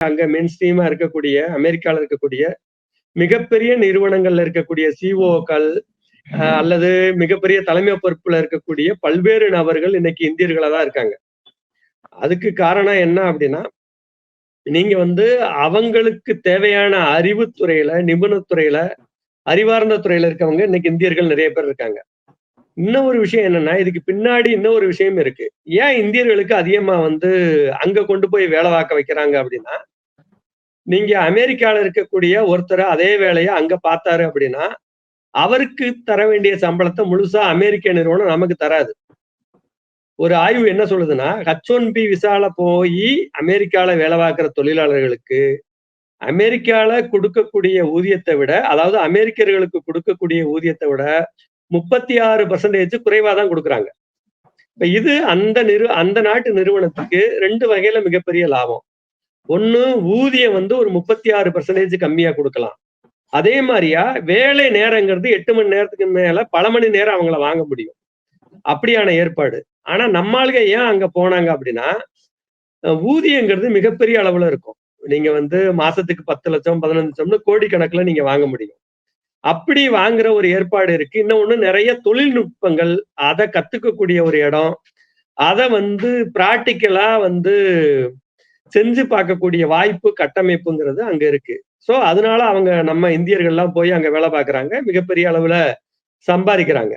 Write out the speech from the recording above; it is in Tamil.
அங்க மெயின் ஸ்ட்ரீமா இருக்கக்கூடிய அமெரிக்கால இருக்கக்கூடிய மிகப்பெரிய நிறுவனங்கள்ல இருக்கக்கூடிய சிஓக்கள் அல்லது மிகப்பெரிய தலைமை பொறுப்புல இருக்கக்கூடிய பல்வேறு நபர்கள் இன்னைக்கு இந்தியர்களா தான் இருக்காங்க. அதுக்கு காரணம் என்ன அப்படின்னா, நீங்க வந்து அவங்களுக்கு தேவையான அறிவுத்துறையில, நிபுணத்துறையில, அறிவார்ந்த துறையில இருக்கவங்க இன்னைக்கு இந்தியர்கள் நிறைய பேர் இருக்காங்க. இன்னும் ஒரு விஷயம் என்னன்னா, இதுக்கு பின்னாடி இன்னும் ஒரு விஷயம் இருக்கு. ஏன் இந்தியர்களுக்கு அதிகமா வந்து அங்க கொண்டு போய் வேலை பார்க்க வைக்கிறாங்க அப்படின்னா, நீங்க அமெரிக்கால இருக்கக்கூடிய ஒருத்தர் அதே வேலைய அங்க பார்த்தாரு அப்படின்னா, அவருக்கு தர வேண்டிய சம்பளத்த முழுசா அமெரிக்க நிறுவனம் நமக்கு தராது. ஒரு ஆய்வு என்ன சொல்லுதுன்னா, H1B விசால போயி அமெரிக்கால வேலை பார்க்கிற தொழிலாளர்களுக்கு, அமெரிக்கால குடுக்கக்கூடிய ஊதியத்த விட, அதாவது அமெரிக்கர்களுக்கு குடுக்கக்கூடிய ஊதியத்த விட 36% குறைவா தான் குடுக்குறாங்க. இப்ப இது அந்த நாட்டு நிறுவனத்துக்கு 2 வகையில மிகப்பெரிய லாபம். ஒண்ணு ஊதியம் வந்து ஒரு 36% கம்மியா குடுக்கலாம். அதே மாரியா வேலை நேரங்கிறது 8 மணி நேரத்துக்கு மேல பல மணி நேரம் அவங்கள வாங்க முடியும். அப்படியான ஏற்பாடு. ஆனா நம்ம ஆளுங்க ஏன் அங்க போனாங்க அப்படின்னா, ஊதியங்கிறது மிகப்பெரிய அளவுல இருக்கும். நீங்க வந்து மாசத்துக்கு 10,00,000 15,00,000ன்னு கோடிக்கணக்குல நீங்க வாங்க முடியும். அப்படி வாங்குற ஒரு ஏற்பாடு இருக்கு. இன்னொன்னு நெறைய தொழில்நுட்பங்கள், அத கத்துக்கக்கூடிய ஒரு இடம். அத வந்து பிராக்டிகலா வந்து செஞ்சு பார்க்கக்கூடிய வாய்ப்பு, கட்டமைப்புங்கிறது அங்க இருக்கு. சோ, அதனால அவங்க நம்ம இந்தியர்கள்லாம் போய் அங்க வேலை பார்க்குறாங்க. மிகப்பெரிய அளவுல சம்பாரிக்கிறாங்க.